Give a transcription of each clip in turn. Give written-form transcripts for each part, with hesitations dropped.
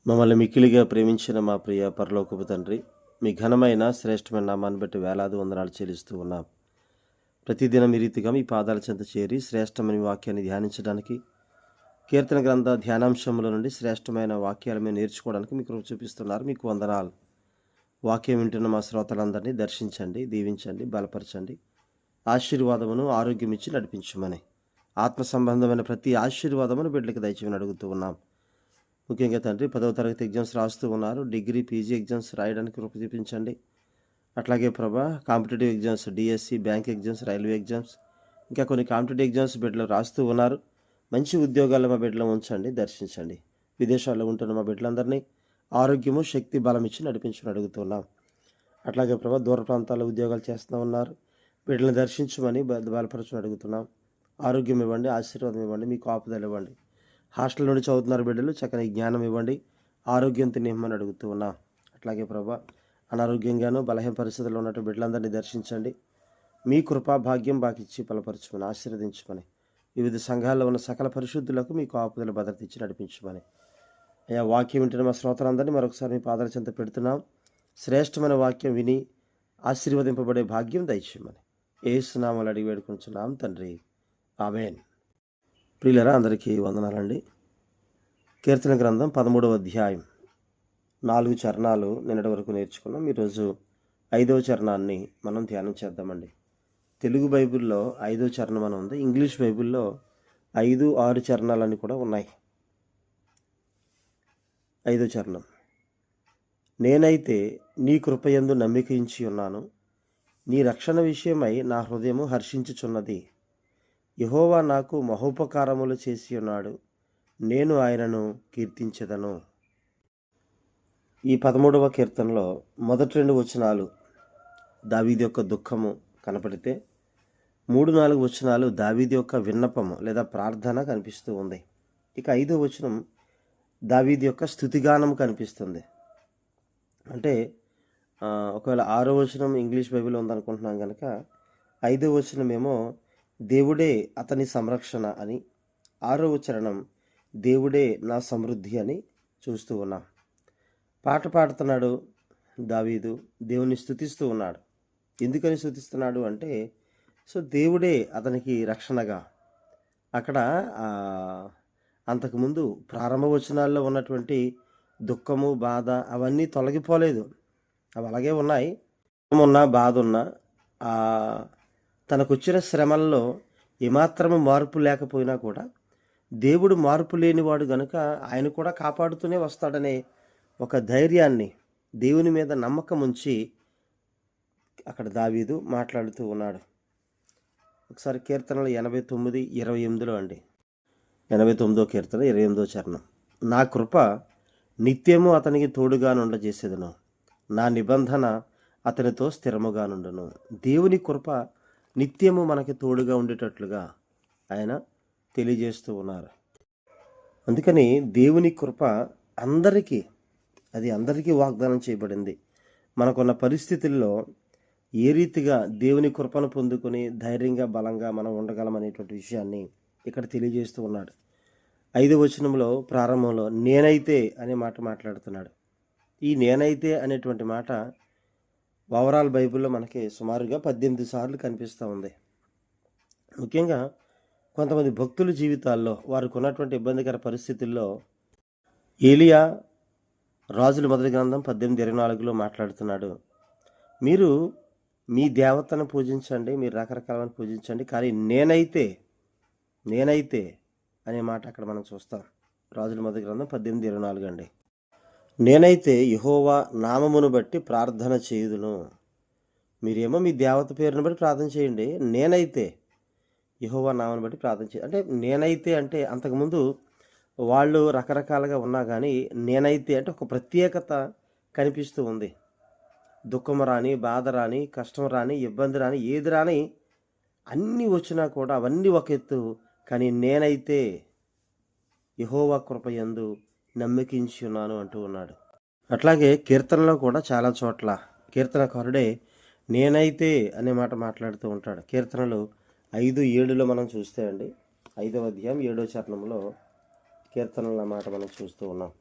మమ్మల్ని మిక్కిలిగా ప్రేమించిన మా ప్రియ పరలోకపు తండ్రి, మీ ఘనమైన శ్రేష్టమైన నామాన్ని బట్టి వేలాది వందనాలు చెల్లిస్తూ ఉన్నాం. ప్రతిదినం ఈ రీతిగా మీ పాదాల చెంత చేరి శ్రేష్టమైన వాక్యాన్ని ధ్యానించడానికి, కీర్తన గ్రంథ ధ్యానాంశముల నుండి శ్రేష్టమైన వాక్యాలు మేము నేర్చుకోవడానికి మీకు చూపిస్తున్నారు. మీకు వందనాలు. వాక్యం వింటున్న మా శ్రోతలందరినీ దర్శించండి, దీవించండి, బలపరచండి, ఆశీర్వాదమును ఆరోగ్యం ఇచ్చి నడిపించమని, ఆత్మ సంబంధమైన ప్రతి ఆశీర్వాదమును బిడ్డలకు దయచేయమని అడుగుతూ ఉన్నాం. ముఖ్యంగా తండ్రి 10వ తరగతి ఎగ్జామ్స్ రాస్తూ ఉన్నారు. డిగ్రీ, పీజీ ఎగ్జామ్స్ రాయడానికి కృప చూపించండి. అట్లాగే ప్రభా competitive exams, DSC, bank exams, railway exams, ఇంకా కొన్ని కాంపిటేటివ్ ఎగ్జామ్స్ బిడ్డలు రాస్తూ ఉన్నారు. మంచి ఉద్యోగాలు మా బిడ్డలు ఉంచండి, దర్శించండి. విదేశాల్లో ఉంటున్న మా బిడ్డలందరినీ ఆరోగ్యము, శక్తి, బలం ఇచ్చి నడిపించమని అడుగుతున్నాం. అట్లాగే ప్రభా దూర ప్రాంతాల్లో ఉద్యోగాలు చేస్తూ ఉన్నారు. బిడ్డలను దర్శించమని బలపరచమని అడుగుతున్నాం. ఆరోగ్యం ఇవ్వండి, ఆశీర్వాదం ఇవ్వండి, మీ కాపుదలు ఇవ్వండి. హాస్టల్ నుండి చదువుతున్నారు బిడ్డలు, చక్కని జ్ఞానం ఇవ్వండి, ఆరోగ్యంతో నిమ్మని అడుగుతూ ఉన్నా. అట్లాగే ప్రభా అనారోగ్యంగాను బలహీన పరిస్థితుల్లో ఉన్నట్టు బిడ్డలందరినీ దర్శించండి. మీ కృపా భాగ్యం బాకిచ్చి బలపరచమని, ఆశీర్వదించమని, వివిధ సంఘాల్లో ఉన్న సకల పరిశుద్ధులకు మీ కాపుదల భద్రత ఇచ్చి నడిపించమని. అయ్యా వాక్యం వింటున్న మా శ్రోతలందరినీ మరొకసారి మీ పాదాల చెంత పెడుతున్నాం. శ్రేష్టమైన వాక్యం విని ఆశీర్వదింపబడే భాగ్యం దయచేయమని యేసు నామములో అడిగి వేడుకుంటున్నాం తండ్రి, ఆమేన్. ప్రియులరా, అందరికీ వందనాలండి. కీర్తన గ్రంథం 13వ అధ్యాయం 4 చరణాలు నిన్నటి వరకు నేర్చుకున్నాం. ఈరోజు 5వ చరణాన్ని మనం ధ్యానం చేద్దామండి. తెలుగు బైబిల్లో 5వ చరణం అని ఉంది. ఇంగ్లీష్ బైబిల్లో 5, 6 చరణాలని కూడా ఉన్నాయి. 5వ చరణం: నేనైతే నీ కృపయందు నమ్మికించి ఉన్నాను, నీ రక్షణ విషయమై నా హృదయము హర్షించుచున్నది. యెహోవా నాకు మహోపకారములు చేసి ఉన్నాడు, నేను ఆయనను కీర్తించెదను. ఈ 13వ కీర్తనలో మొదటి 2 వచనాలు దావీదు యొక్క దుఃఖము కనపడితే, 3, 4 వచనాలు దావీదు యొక్క విన్నపము లేదా ప్రార్థన కనిపిస్తూ ఉంది. ఇక 5వ వచనం దావీదు యొక్క స్తుతిగానం కనిపిస్తుంది. అంటే ఒకవేళ 6వ వచనం ఇంగ్లీష్ బైబిల్లో ఉందనుకుంటున్నాం కనుక 5వ వచనం ఏమో దేవుడే అతని సంరక్షణ అని, 6వ చరణం దేవుడే నా సమృద్ధి అని చూస్తూ ఉన్నాం. పాట పాడుతున్నాడు దావీదు, దేవుని స్తుతిస్తూ ఉన్నాడు. ఎందుకని స్తుతిస్తున్నాడు అంటే, సో దేవుడే అతనికి రక్షణగా. అక్కడ అంతకుముందు ప్రారంభ వచనాల్లో ఉన్నటువంటి దుఃఖము, బాధ అవన్నీ తొలగిపోలేదు, అవి అలాగే ఉన్నాయి. ఉన్నా, బాధ ఉన్నా, తనకొచ్చిన శ్రమల్లో ఏమాత్రము మార్పు లేకపోయినా కూడా దేవుడు మార్పు లేనివాడు గనుక ఆయన కూడా కాపాడుతూనే వస్తాడనే ఒక ధైర్యాన్ని, దేవుని మీద నమ్మకం ఉంచి అక్కడ దావీదు మాట్లాడుతూ ఉన్నాడు. ఒకసారి కీర్తనలు 89, 28లో అండి. 89వ కీర్తన 28వ చరణం: నా కృప నిత్యము అతనికి తోడుగా నుండజేసేదను, నా నిబంధన అతనితో స్థిరముగా నుండును. దేవుని కృప నిత్యము మనకి తోడుగా ఉండేటట్లుగా ఆయన తెలియజేస్తూ ఉన్నారు. అందుకని దేవుని కృప అందరికీ వాగ్దానం చేయబడింది. మనకున్న పరిస్థితుల్లో ఏ రీతిగా దేవుని కృపను పొందుకొని ధైర్యంగా, బలంగా మనం ఉండగలమనేటువంటి విషయాన్ని ఇక్కడ తెలియజేస్తూ ఉన్నాడు. 5వ వచనంలో ప్రారంభంలో నేనైతే అనే మాట మాట్లాడుతున్నాడు. ఈ నేనైతే అనేటువంటి మాట ఓవరాల్ బైబిల్లో మనకి సుమారుగా 18 సార్లు కనిపిస్తూ ఉంది. ముఖ్యంగా కొంతమంది భక్తుల జీవితాల్లో వారికి ఉన్నటువంటి ఇబ్బందికర పరిస్థితుల్లో ఏలియా రాజుల మొదటి గ్రంథం 18:24లో మాట్లాడుతున్నాడు, మీరు మీ దేవతను పూజించండి, మీరు రకరకాలను పూజించండి, కానీ నేనైతే అనే మాట అక్కడ మనం చూస్తాం. రాజుల మొదటి గ్రంథం 18:24 అండి. నేనైతే యెహోవా నామమును బట్టి ప్రార్థన చేయుదును. మీరేమో మీ దేవత పేరును బట్టి ప్రార్థన చేయండి, నేనైతే యెహోవా నామమును బట్టి ప్రార్థన చేయండి. అంటే నేనైతే అంటే అంతకుముందు వాళ్ళు రకరకాలుగా ఉన్నా కానీ నేనైతే అంటే ఒక ప్రత్యేకత కనిపిస్తూ ఉంది. దుఃఖం రాని, బాధ రాని, కష్టం రాని, ఇబ్బంది రాని, ఏది రాని, అన్నీ వచ్చినా కూడా అవన్నీ ఒక ఎత్తు, కానీ నేనైతే యెహోవా కృపయందు నమ్మకించి ఉన్నాను అంటూ ఉన్నాడు. అట్లాగే కీర్తనలో కూడా చాలా చోట్ల కీర్తనకారుడే నేనైతే అనే మాట మాట్లాడుతూ ఉంటాడు. కీర్తనలు 5:7లో మనం చూస్తే అండి, 5వ అధ్యాయం 7వ చరణంలో కీర్తనల మాట మనం చూస్తూ ఉన్నాం.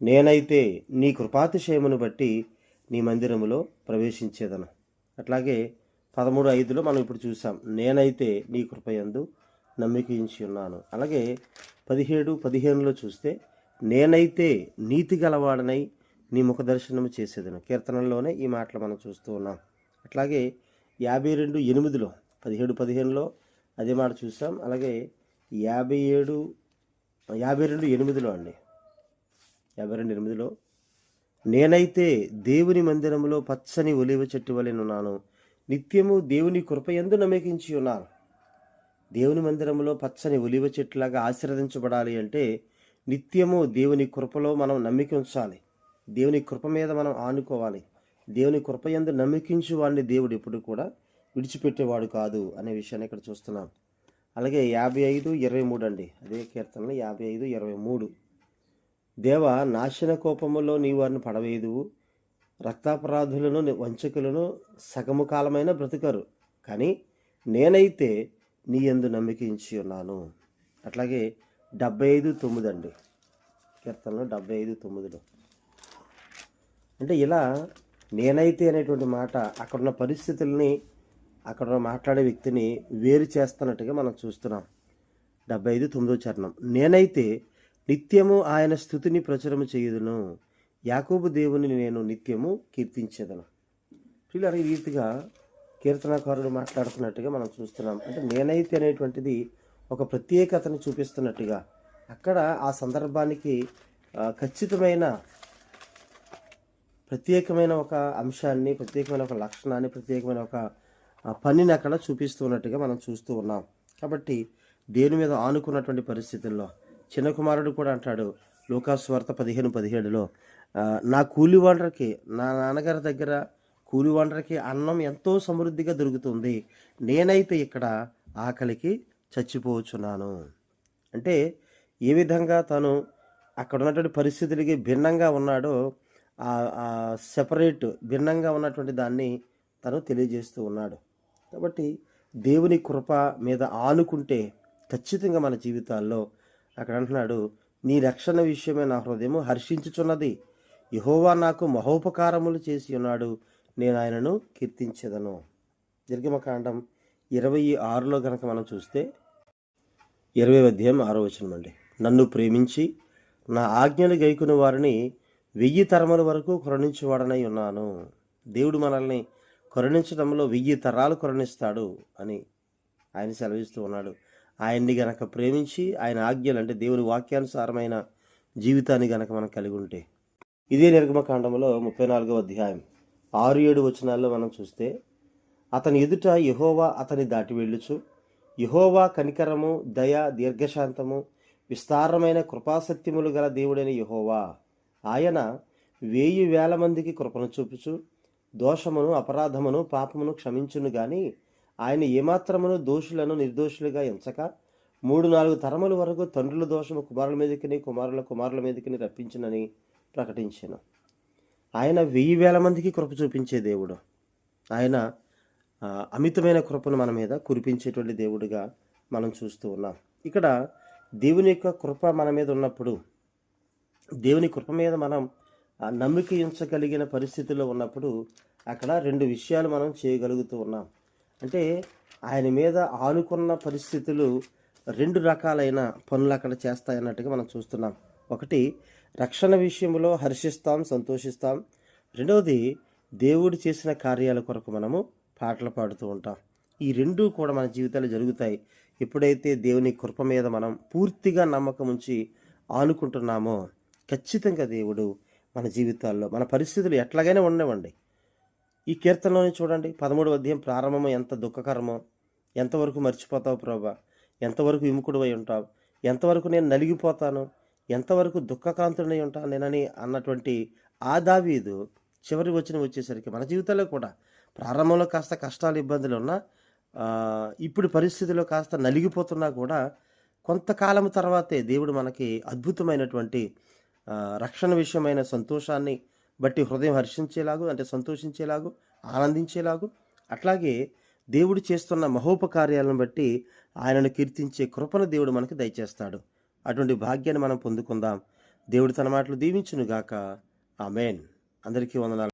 నేనైతే నీ కృపాతిశయమును బట్టి నీ మందిరములో ప్రవేశించేదను. అట్లాగే 13:5లో మనం ఇప్పుడు చూసాం, నేనైతే నీ కృపయందు నమ్మికించి ఉన్నాను. అలాగే 17-15లో చూస్తే, నేనైతే నీతి గలవాడనై నీ ముఖ దర్శనము చేసేదను. కీర్తనల్లోనే ఈ మాటలు మనం చూస్తూ ఉన్నాం. అట్లాగే 52:8లో 17-15లో అదే మాట చూసాం. అలాగే 52:8లో అండి, 52:8లో, నేనైతే దేవుని మందిరములో పచ్చని ఒలీవ చెట్టు వలెనున్నాను, నిత్యము దేవుని కృపయందు నమ్మకించి ఉన్నాను. దేవుని మందిరంలో పచ్చని ఒలీవ చెట్టులాగా ఆశీర్వదించబడాలి అంటే నిత్యము దేవుని కృపలో మనం నమ్మిక ఉంచాలి. దేవుని కృప మీద మనం ఆనుకోవాలి. దేవుని కృపయందు నమ్మికించు వాడిని దేవుడు ఎప్పుడు కూడా విడిచిపెట్టేవాడు కాదు అనే విషయాన్ని ఇక్కడ చూస్తున్నాం. అలాగే 55:23 అండి, అదే కీర్తనలు 55:23, దేవ నాశన కోపములో నీ వారిని పడవేయుదువు, రక్తాపరాధులను వంచకులను సగము కాలమైన బ్రతుకరు, కానీ నేనైతే నీ యందు నమ్మికించి ఉన్నాను. అట్లాగే 75:9 అండి, కీర్తనలో 75:9లో, అంటే ఇలా నేనైతే అనేటువంటి మాట అక్కడున్న పరిస్థితుల్ని, అక్కడ మాట్లాడే వ్యక్తిని వేరు చేస్తున్నట్టుగా మనం చూస్తున్నాం. 75:9 చరణం, నేనైతే నిత్యము ఆయన స్తుతిని ప్రచురము చేయుదును, యాకోబు దేవుని నేను నిత్యము కీర్తించేదను. ఇలా ఈ రీతిగా కీర్తనకారుడు మాట్లాడుతున్నట్టుగా మనం చూస్తున్నాం. అంటే నేనైతే అనేటువంటిది ఒక ప్రత్యేకతను చూపిస్తున్నట్టుగా అక్కడ ఆ సందర్భానికి ఖచ్చితమైన ప్రత్యేకమైన ఒక అంశాన్ని, ప్రత్యేకమైన ఒక లక్షణాన్ని, ప్రత్యేకమైన ఒక పనిని అక్కడ చూపిస్తున్నట్టుగా మనం చూస్తూ ఉన్నాం. కాబట్టి దేవుని మీద ఆనుకున్నటువంటి పరిస్థితుల్లో చిన్న కుమారుడు కూడా అంటాడు లూకాసు వార్త 15:17లో, నా కూలివాండ్రకి, నా నాన్నగారి దగ్గర కూలివాండ్రకి అన్నం ఎంతో సమృద్ధిగా దొరుకుతుంది, నేనైతే ఇక్కడ ఆకలికి చచ్చిపోవచ్చున్నాను. అంటే ఏ విధంగా తను అక్కడ ఉన్నటువంటి పరిస్థితులకి భిన్నంగా ఉన్నాడో, సెపరేట్ భిన్నంగా ఉన్నటువంటి దాన్ని తను తెలియజేస్తూ ఉన్నాడు. కాబట్టి దేవుని కృప మీద ఆనుకుంటే ఖచ్చితంగా మన జీవితాల్లో, అక్కడ అంటున్నాడు, నీ రక్షణ విషయమే నా హృదయము హర్షించుచున్నది, యెహోవా నాకు మహోపకారములు చేసి ఉన్నాడు, నేను ఆయనను కీర్తించెదను. నిర్గమకాండం 26లో కనుక మనం చూస్తే 20:6 అండి, నన్ను ప్రేమించి నా ఆజ్ఞలు గైకొను వారిని 1000 తరముల వరకు కరుణించువాడనై ఉన్నాను. దేవుడు మనల్ని కరుణించడంలో 1000 తరాలు కరుణిస్తాడు అని ఆయన సెలవిస్తూ ఉన్నాడు. ఆయన్ని గనక ప్రేమించి ఆయన ఆజ్ఞలు, అంటే దేవుని వాక్యానుసారమైన జీవితాన్ని గనక మనం కలిగి ఉంటే, ఇదే నిర్గమకాండంలో 34వ అధ్యాయం 6-7 వచనాల్లో మనం చూస్తే, అతని ఎదుట యెహోవా అతని దాటి వెళ్ళుచు, యెహోవా కనికరము, దయ, దీర్ఘశాంతము, విస్తారమైన కృపాసత్యములు గల దేవుడైన యెహోవా, ఆయన 1000 మందికి కృపను చూపుచు దోషమును, అపరాధమును, పాపమును క్షమించును గాని ఆయన ఏమాత్రమును దోషులను నిర్దోషులుగా ఎంచక 3-4 తరముల వరకు తండ్రుల దోషము కుమారుల మీదకిని, కుమారుల కుమారుల మీదకిని రప్పించునని ప్రకటించాను. ఆయన 1000 మందికి కృప చూపించే దేవుడు. ఆయన అమితమైన కృపను మన మీద కురిపించేటువంటి దేవుడిగా మనం చూస్తూ ఉన్నాం. ఇక్కడ దేవుని యొక్క కృప మన మీద ఉన్నప్పుడు, దేవుని కృప మీద మనం నమ్మిక ఉంచగలిగిన పరిస్థితుల్లో ఉన్నప్పుడు అక్కడ 2 విషయాలు మనం చేయగలుగుతూ ఉన్నాం. అంటే ఆయన మీద ఆనుకున్న పరిస్థితులు 2 రకాలైన పనులు అక్కడ చేస్తాయన్నట్టుగా మనం చూస్తున్నాం. ఒకటి, రక్షణ విషయంలో హర్షిస్తాం, సంతోషిస్తాం. రెండవది, దేవుడు చేసిన కార్యాల కొరకు మనము పాటలు పాడుతూ ఉంటాం. ఈ 2 కూడా మన జీవితాలు జరుగుతాయి ఎప్పుడైతే దేవుని కృప మీద మనం పూర్తిగా నమ్మకం ఉంచి ఆనుకుంటున్నామో. ఖచ్చితంగా దేవుడు మన జీవితాల్లో, మన పరిస్థితులు ఎట్లాగైనా ఉండవండి. ఈ కీర్తనలోనే చూడండి, 13వ అధ్యాయం ప్రారంభము ఎంత దుఃఖకరమో, ఎంతవరకు మర్చిపోతావు ప్రభా, ఎంతవరకు విముఖుడు అయి ఉంటావు, ఎంతవరకు నేను నలిగిపోతాను, ఎంతవరకు దుఃఖకాంతుడై ఉంటాను నేనని అన్నటువంటి ఆ దావీదు చివరి వచ్చేసరికి మన జీవితాల్లో కూడా ప్రారంభంలో కాస్త కష్టాలు, ఇబ్బందులు ఉన్నా, ఇప్పుడు పరిస్థితిలో కాస్త నలిగిపోతున్నా కూడా కొంతకాలం తర్వాతే దేవుడు మనకి అద్భుతమైనటువంటి రక్షణ విషయమైన సంతోషాన్ని బట్టి హృదయం హర్షించేలాగు, అంటే సంతోషించేలాగు, ఆనందించేలాగు, అట్లాగే దేవుడు చేస్తున్న మహోపకార్యాలను బట్టి ఆయనను కీర్తించే కృపను దేవుడు మనకి దయచేస్తాడు. అటువంటి భాగ్యాన్ని మనం పొందుకుందాం. దేవుడు తన మాటలు దీవించునుగాక. ఆమెన్. అందరికీ వందనాలు.